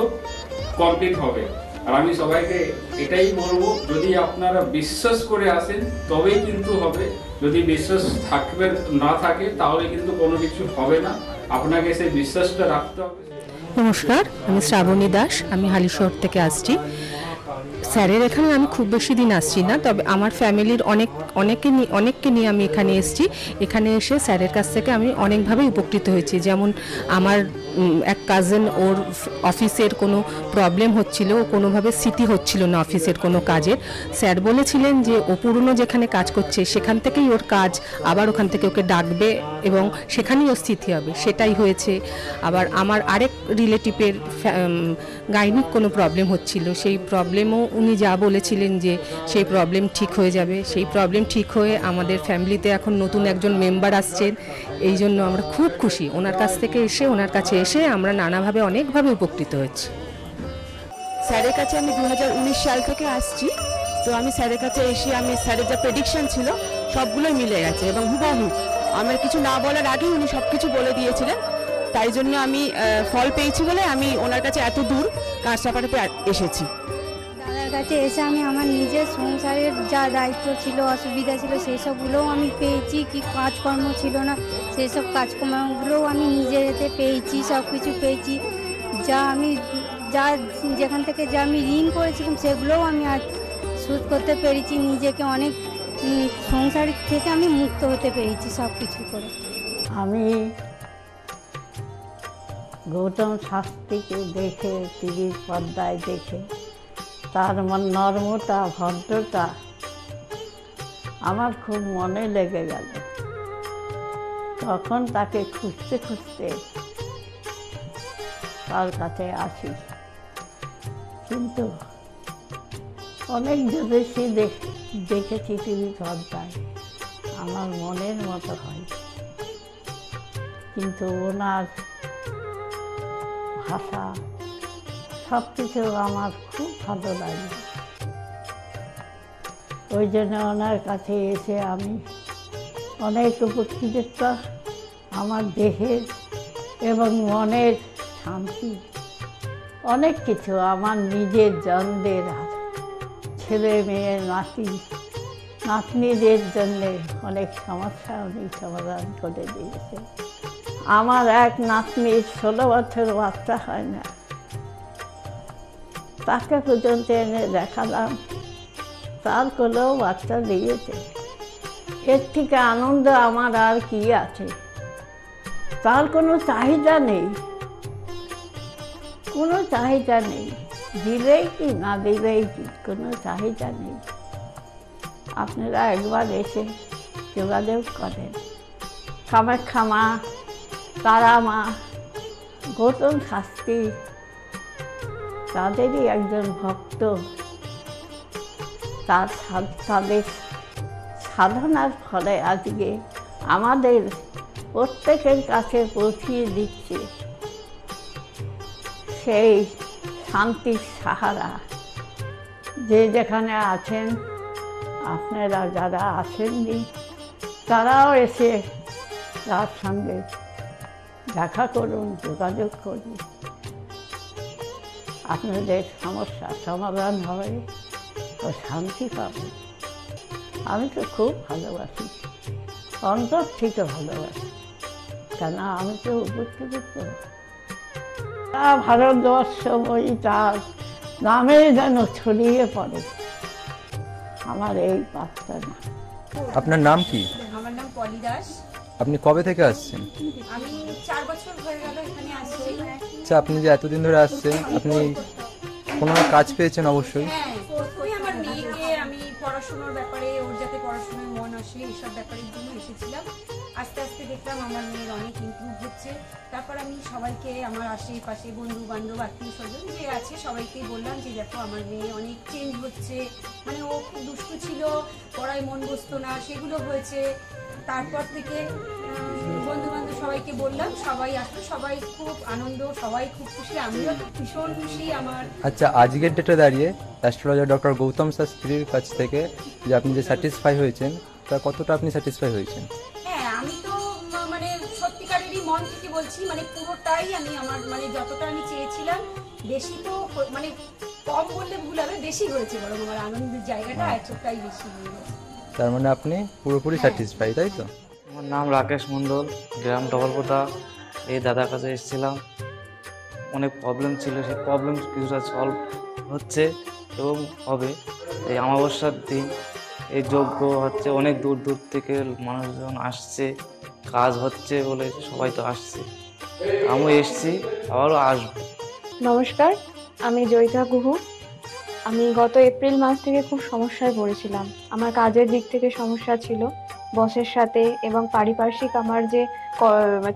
কমপ্লিট হবে। আর আমি সবাইকে এটাই বলবো, যদি আপনারা বিশ্বাস করে আসেন তবেই কিন্তু হবে। যদি বিশ্বাস না থাকে তাহলে কিন্তু কোনো কিছু হবে না। আপনাকে সেই বিশ্বাসটা রাখতে হবে। নমস্কার, আমি শ্রাবণী দাস, আমি হালিশহর থেকে আসছি। স্যারের এখানে আমি খুব বেশি দিন আসছি না, তবে আমার ফ্যামিলির অনেককে নিয়ে আমি এখানে এসেছি। এখানে এসে স্যারের কাছ থেকে আমি অনেকভাবে উপকৃত হয়েছি। যেমন আমার এক কাজিন ওর অফিসের কোনো প্রবলেম হচ্ছিল, ও কোনোভাবে স্মৃতি হচ্ছিল না অফিসের কোনো কাজের। স্যার বলেছিলেন যে ও পুরনো যেখানে কাজ করছে সেখান থেকেই ওর কাজ, আবার ওখান থেকে ওকে ডাকবে এবং সেখানেই ওর স্থিতি হবে, সেটাই হয়েছে। আবার আমার আরেক রিলেটিভের গাইনিক কোনো প্রবলেম হচ্ছিল, সেই প্রবলেমও উনি যা বলেছিলেন যে সেই প্রবলেম ঠিক হয়ে যাবে, সেই প্রবলেম ঠিক হয়ে আমাদের ফ্যামিলিতে এখন নতুন একজন মেম্বার আসছেন। এই জন্য আমরা খুব খুশি ওনার কাছ থেকে এসে, ওনার কাছে এসে আমরা নানাভাবে অনেকভাবে উপকৃত হচ্ছি। স্যারের কাছে আমি 2019 সাল থেকে আসছি। তো আমি স্যারের কাছে এসে আমি স্যারের যা প্রেডিকশন ছিল সবগুলোই মিলে গেছে এবং হুবহু আমার কিছু না বলার আগেই উনি সব কিছু বলে দিয়েছিলেন। তাই জন্য আমি ফল পেয়েছি বলে আমি ওনার কাছে এত দূর কাঁচরাপাড়াতে এসেছি। দাদার কাছে এসে আমি আমার নিজের সংসারের যা দায়িত্ব ছিল, অসুবিধা ছিল, সেই সবগুলোও আমি পেয়েছি। কি কাজকর্ম ছিল না, সেই সব কাজকর্মগুলোও আমি নিজের এতে পেয়েছি, সব কিছু পেয়েছি। যা যেখান থেকে যা আমি ঋণ করেছিলাম সেগুলোও আমি আজ শোধ করতে পেরেছি। নিজেকে অনেক সংসার থেকে আমি মুক্ত হতে পেরেছি সব কিছু করে। আমি গৌতম শাস্ত্রীকে দেখে, টিভির পর্দায় দেখে তার নর্মতা, ভদ্রতা আমার খুব মনে লেগে গেল। তখন তাকে খুঁজতে খুঁজতে তার কাছে আসি, কিন্তু অনেক জ্যোতিষী দেখেছি টিভি পর্দায়, আমার মনের মতো হয়, কিন্তু ওনার ভাষা সব কিছু আমার খুব ভালো লাগে। ওই জন্য ওনার কাছে এসে আমি অনেক উপকৃত। আমার দেহের এবং মনের শান্তি, অনেক কিছু আমার নিজের জনদের, ছেলে মেয়ে, নাতনিদের জন্যে অনেক সমস্যা উনি সমাধান করে দিয়েছে। আমার এক নাতনির 16 বছর বাচ্চা হয় না, তাকে পর্যন্ত এনে দেখালাম, তার কোলেও বাচ্চা দিয়েছে। এর থেকে আনন্দ আমার আর কি আছে? তার কোনো চাহিদা নেই, কোনো চাহিদা নেই, দিলেই কি না দিলেই কি, কোনো চাহিদা নেই। আপনারা একবার এসে যোগাযোগ করেন। কামাখ্যা মা, তারা মা, গৌতম শাস্ত্রী তাদেরই একজন ভক্ত। তাদের সাধনার ফলে আজকে আমাদের প্রত্যেকের কাছে পৌঁছিয়ে দিচ্ছে সেই শান্তির সাহারা। যে যেখানে আছেন, আপনারা যারা আসেননি তারাও এসে তার সঙ্গে দেখা করুন, যোগাযোগ করুন, আপনাদের সমস্যার সমাধান হবে ও শান্তি পাবেন। আমি তো খুব ভালোবাসি, অন্তর থেকে ভালোবাসি, কেন আমি তো উপকৃত। ভারতবর্ষময়ী তার নামে যেন ছড়িয়ে পড়ে আমার এই প্রার্থনা। আপনার নাম কি? আমার নাম পলি দাস। আপনি কবে থেকে আসছেন? আমি 4 বছর হয়ে গেল এখানে আসছি। আচ্ছা, আপনি যে এতদিন ধরে আসছেন, আপনি কোনো কাজ পেয়েছেন? অবশ্যই। হ্যাঁ, প্রথমে আমার মেয়েকে আমি পড়াশোনার ব্যাপারে, ওর যাতে পড়াশোনায় মন আসে এইসব ব্যাপারের জন্য এসেছিলাম। আস্তে আস্তে দেখলাম আমার মেয়ের অনেক ইমপ্রুভ হচ্ছে। তারপর আমি সবাইকে, আমার আশেপাশে বন্ধু বান্ধব, আত্মীয় স্বজন যে আছে সবাইকেই বললাম যে দেখো আমার মেয়ে অনেক চেঞ্জ হচ্ছে, মানে ও খুব দুষ্টু ছিল, পড়ায় মন বসতো না, সেগুলো হয়েছে। তারপর থেকে বন্ধু বান্ধব সবাইকে বললাম, সবাই আসলো, সবাই খুব আনন্দ, সবাই খুব খুশি, আমিও ভীষণ খুশি। আমার আচ্ছা, আজকের ডেটে দাঁড়িয়ে অ্যাস্ট্রোলজার ডক্টর গৌতম শাস্ত্রীর কাছ থেকে যে আপনি যে স্যাটিসফাই হয়েছেন, তা কতটা আপনি স্যাটিসফাই হয়েছেন? হ্যাঁ, আমি তো মানে সত্যিকারেরই মন থেকে বলছি, মানে পুরোটাই আমি আমার মানে যতটা আমি চেয়েছিলাম, বেশি তো মানে কম বললে ভুল হবে, বেশি হয়েছে, বরং আমার আনন্দের জায়গাটা এতটাই বেশি হয়েছে। তার মানে আপনি পুরোপুরি স্যাটিসফাই, তাই তো? আমার নাম রাকেশ মণ্ডল, গ্রাম ডবলকোটা। এই দাদার কাছে এসেছিলাম, অনেক প্রবলেম ছিল, সেই প্রবলেম কিছুটা সলভ হচ্ছে এবং হবে। এই অমাবস্যার দিন এই যজ্ঞ হচ্ছে, অনেক দূর দূর থেকে মানুষজন আসছে, কাজ হচ্ছে বলে সবাই তো আসছে। আমি এসছি, আবারও আসবো। নমস্কার, আমি জয়িতা গুহু। আমি গত এপ্রিল মাস থেকে খুব সমস্যায় পড়েছিলাম। আমার কাজের দিক থেকে সমস্যা ছিল, বসের সাথে এবং পারিপার্শ্বিক আমার যে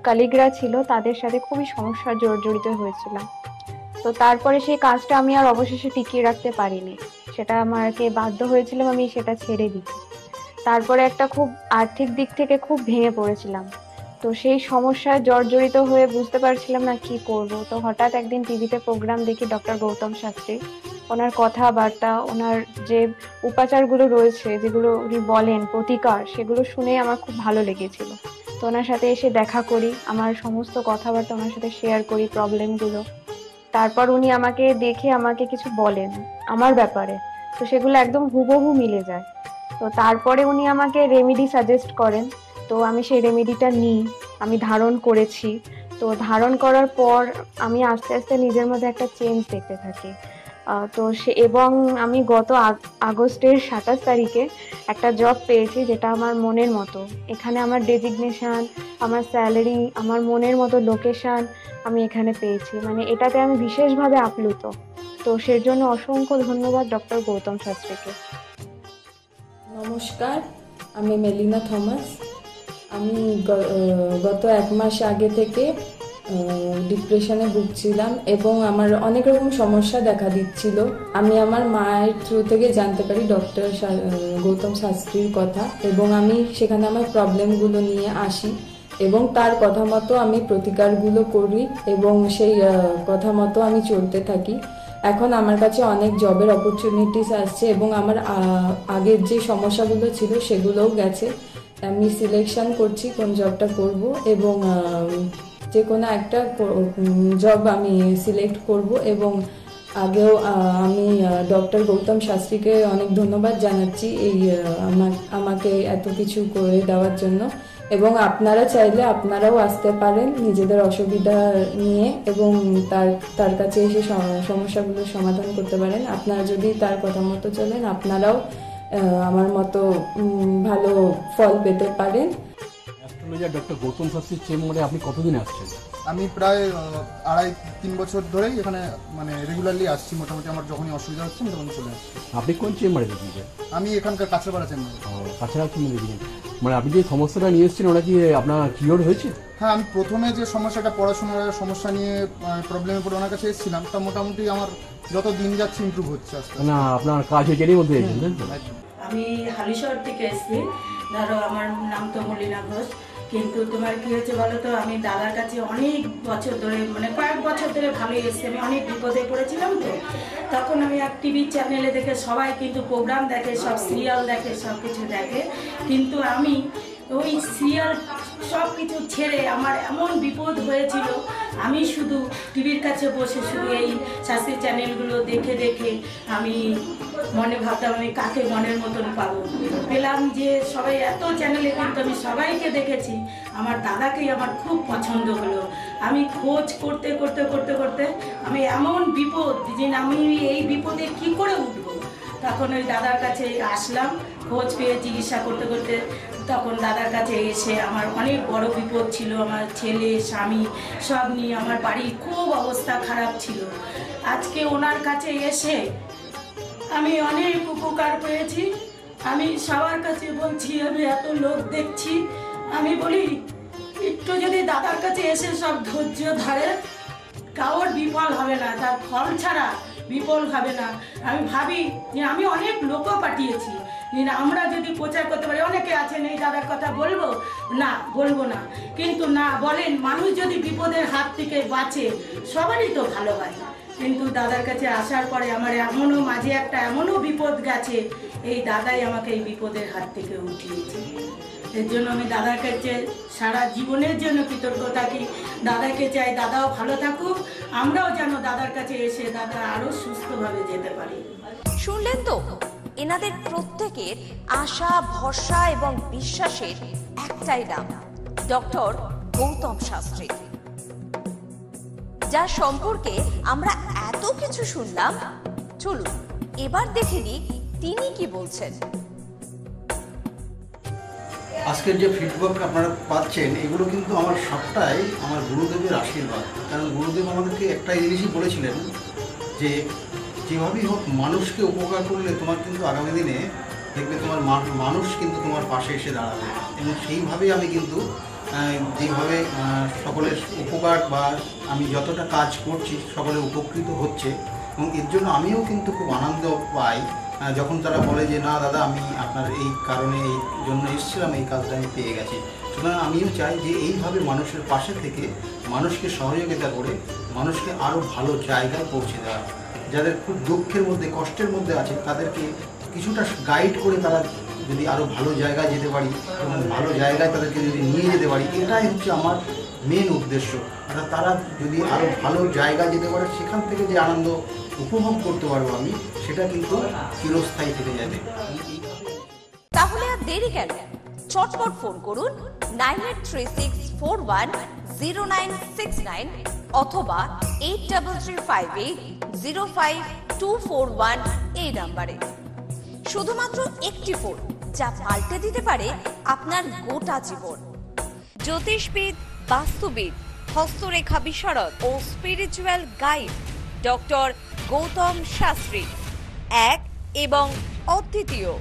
কলিগরা ছিল তাদের সাথে খুবই সমস্যা জড়িত হয়েছিলাম। তো তারপরে সেই কাজটা আমি আর অবশেষে টিকিয়ে রাখতে পারিনি, সেটা আমাকে বাধ্য হয়েছিলাম আমি সেটা ছেড়ে দিতে। তারপরে একটা খুব আর্থিক দিক থেকে খুব ভেঙে পড়েছিলাম। তো সেই সমস্যায় জর্জরিত হয়ে বুঝতে পারছিলাম না কি করব। তো হঠাৎ একদিন টিভিতে প্রোগ্রাম দেখি ডক্টর গৌতম শাস্ত্রী, ওনার কথাবার্তা, ওনার যে উপাচারগুলো রয়েছে যেগুলো উনি বলেন প্রতিকার, সেগুলো শুনে আমার খুব ভালো লেগেছিল। তো ওনার সাথে এসে দেখা করি, আমার সমস্ত কথাবার্তা ওনার সাথে শেয়ার করি, প্রবলেমগুলো। তারপর উনি আমাকে দেখে আমাকে কিছু বলেন আমার ব্যাপারে, তো সেগুলো একদম হুবহু মিলে যায়। তো তারপরে উনি আমাকে রেমেডি সাজেস্ট করেন, তো আমি সেই রেমেডিটা নিই, আমি ধারণ করেছি। তো ধারণ করার পর আমি আস্তে আস্তে নিজের মধ্যে একটা চেঞ্জ দেখতে থাকি। তো এবং আমি গত আগস্টের 27 তারিখে একটা জব পেয়েছি যেটা আমার মনের মতো। এখানে আমার ডেজিগনেশন, আমার স্যালারি, আমার মনের মতো লোকেশন আমি এখানে পেয়েছি, মানে এটাতে আমি বিশেষভাবে আপ্লুত। তো সের জন্য অসংখ্য ধন্যবাদ ডক্টর গৌতম শাস্ত্রীকে। নমস্কার, আমি মেলিনা থমাস। আমি গত 1 মাস আগে থেকে ডিপ্রেশনে ভুগছিলাম এবং আমার অনেক রকম সমস্যা দেখা দিচ্ছিল। আমি আমার মায়ের থ্রু থেকে জানতে পারি ডক্টর গৌতম শাস্ত্রীর কথা এবং আমি সেখানে আমার প্রবলেমগুলো নিয়ে আসি এবং তার কথা মতো আমি প্রতিকারগুলো করি এবং সেই কথা মতো আমি চলতে থাকি। এখন আমার কাছে অনেক জবের অপরচুনিটিস আসছে এবং আমার আগের যে সমস্যাগুলো ছিল সেগুলোও গেছে। আমি সিলেকশন করছি কোন জবটা করব এবং যে কোনো একটা জব আমি সিলেক্ট করব এবং আগেও আমি ডক্টর গৌতম শাস্ত্রীকে অনেক ধন্যবাদ জানাচ্ছি এই আমাকে এত কিছু করে দেওয়ার জন্য। এবং আপনারা চাইলে আপনারাও আসতে পারেন নিজেদের অসুবিধা নিয়ে এবং তার কাছে এসে সমস্যাগুলোর সমাধান করতে পারেন। আপনারা যদি তার কথা মতো চলেন আপনারাও আমার মতো ভালো ফল পেতে পারেন। অ্যাস্ট্রোলজার ডক্টর গৌতম শাস্ত্রীর চেম্বারে আপনি কতদিন আসছেন? আমি প্রায় 2.5-3 বছর ধরেই এখানে মানে রেগুলারলি আসছি। মোটামুটি আমার যখনই অসুবিধা হচ্ছে আমি তখন চলে আসছি। আপনি কোন চেম্বারে দেখিয়েছেন? আমি এখানকার কাছড়াপাড়া চেম্বারে। কাছড়া চেম্বারে দেখিয়েছেন, মানে আপনি যে সমস্যাটা নিয়ে এসেছেন ওটা কি আপনার কিওর হয়েছে? হ্যাঁ, আমি প্রথমে যে সমস্যাটা পড়াশোনার সমস্যা নিয়ে প্রবলেমে পড়ে ওনার কাছে এসেছিলাম, তা মোটামুটি আমার যত দিন যাচ্ছে ইমপ্রুভ হচ্ছে আস্তে আস্তে। না আপনার কাজ হয়েছে এরই মধ্যে এসেছেন? আমি হালিশহর থেকে এসেছি। ধরো আমার নাম তো মলিনা ঘোষ, কিন্তু তোমার কি হয়েছে বলো তো, আমি দাদার কাছে অনেক বছর ধরে মানে কয়েক বছর ধরে ভালোই এসেছি। আমি অনেক বিপদে পড়েছিলাম, তো তখন আমি এক টিভি চ্যানেলে দেখে সবাই কিন্তু প্রোগ্রাম দেখে, সব সিরিয়াল দেখে, সব কিছু দেখে, কিন্তু আমি ওই সিরিয়াল সব কিছু ছেড়ে আমার এমন বিপদ হয়েছিল, আমি শুধু টিভির কাছে বসে শুধু এই শাস্ত্রীয় চ্যানেলগুলো দেখে দেখে আমি মনে ভাবতাম আমি কাকে মনের মতন পাবো। পেলাম যে সবাই এত চ্যানেলে, কিন্তু আমি সবাইকে দেখেছি, আমার দাদাকেই আমার খুব পছন্দ হলো। আমি খোঁজ করতে করতে করতে করতে আমি এমন বিপদ যে আমি এই বিপদে কি করে উঠবো, তখন ওই দাদার কাছে আসলাম। খোঁজ পেয়ে চিকিৎসা করতে করতে তখন দাদার কাছে এসে আমার অনেক বড় বিপদ ছিল, আমার ছেলে স্বামী সব নিয়ে আমার বাড়ির খুব অবস্থা খারাপ ছিল। আজকে ওনার কাছে এসে আমি অনেক উপকার পেয়েছি। আমি সবার কাছে বলছি, আমি এত লোক দেখছি, আমি বলি একটু যদি দাদার কাছে এসে সব ধৈর্য ধরে, কারোর বিফল হবে না, তার ফল ছাড়া বিফল হবে না। আমি ভাবি যে আমি অনেক লোকও পাঠিয়েছি, আমরা যদি প্রচার করতে পারি, অনেকে আছেন এই দাদার কথা বলবো না, বলবো না, কিন্তু না বলেন, মানুষ যদি বিপদের হাত থেকে বাঁচে সবারই তো ভালো হয়। কিন্তু দাদার কাছে আসার পরে আমার এমনও মাঝে একটা এমনও বিপদ গেছে, এই দাদাই আমাকে এই বিপদের হাত থেকে উঠিয়েছে। এর জন্য আমি দাদার কাছে সারা জীবনের জন্য কৃতজ্ঞ থাকি। দাদাকে চাই দাদাও ভালো থাকুক, আমরাও যেন দাদার কাছে এসে দাদা আরো সুস্থভাবে যেতে পারি। শুনলেন তো, এনাদের প্রত্যেকের আশা, ভরসা এবং বিশ্বাসের একটাই নাম, ডক্টর গৌতম শাস্ত্রী, যার সম্পর্কে আমরা এত কিছু শুনলাম। চলুন এবার দেখে নিই তিনি কি বলছেন। আজকের যে ফিডব্যাক আপনারা পাচ্ছেন এগুলো কিন্তু আমার সবটাই আমার গুরুদেবের আশীর্বাদ। কারণ গুরুদেব আমাদেরকে একটাই জিনিসই বলেছিলেন যে যেভাবেই হোক মানুষকে উপকার করলে তোমার কিন্তু আগামী দিনে দেখবে তোমার মানুষ কিন্তু তোমার পাশে এসে দাঁড়াবে। এবং সেইভাবেই আমি কিন্তু যেভাবে সকলের উপকার বা আমি যতটা কাজ করছি সকলে উপকৃত হচ্ছে, এবং এর জন্য আমিও কিন্তু খুব আনন্দ পাই যখন তারা বলে যে না দাদা আমি আপনার এই কারণে এই জন্য এসেছিলাম, এই কাজটা আমি পেয়ে গেছি। সুতরাং আমিও চাই যে এইভাবে মানুষের পাশে থেকে মানুষকে সহযোগিতা করে মানুষকে আরও ভালো জায়গায় পৌঁছে দেওয়া। যাদের খুব দুঃখের মধ্যে কষ্টের মধ্যে আছে তাদেরকে কিছুটা গাইড করে তারা যদি আরও ভালো জায়গায় যেতে পারি এবং ভালো জায়গায় তাদেরকে যদি নিয়ে যেতে পারি, এটাই হচ্ছে আমার মেন উদ্দেশ্য। অর্থাৎ তারা যদি আরও ভালো জায়গায় যেতে পারে সেখান থেকে যে আনন্দ উপভোগ করতে পারবো আমি, সেটা কিন্তু চিরস্থায়ী থেকে যাবে। তাহলে আর দেরি কেন, চটপট ফোন করুন 9836410969 অথবা 8335805241 এই নাম্বারে। শুধুমাত্র একটি ফোন যা পাল্টে দিতে পারে আপনার গোটা জীবন। জ্যোতিষবিদ, বাস্তুবিদ, হস্তরেখা বিশারদ ও spiritual guide doctor Gautam Shastri, এক এবং অদ্বিতীয়।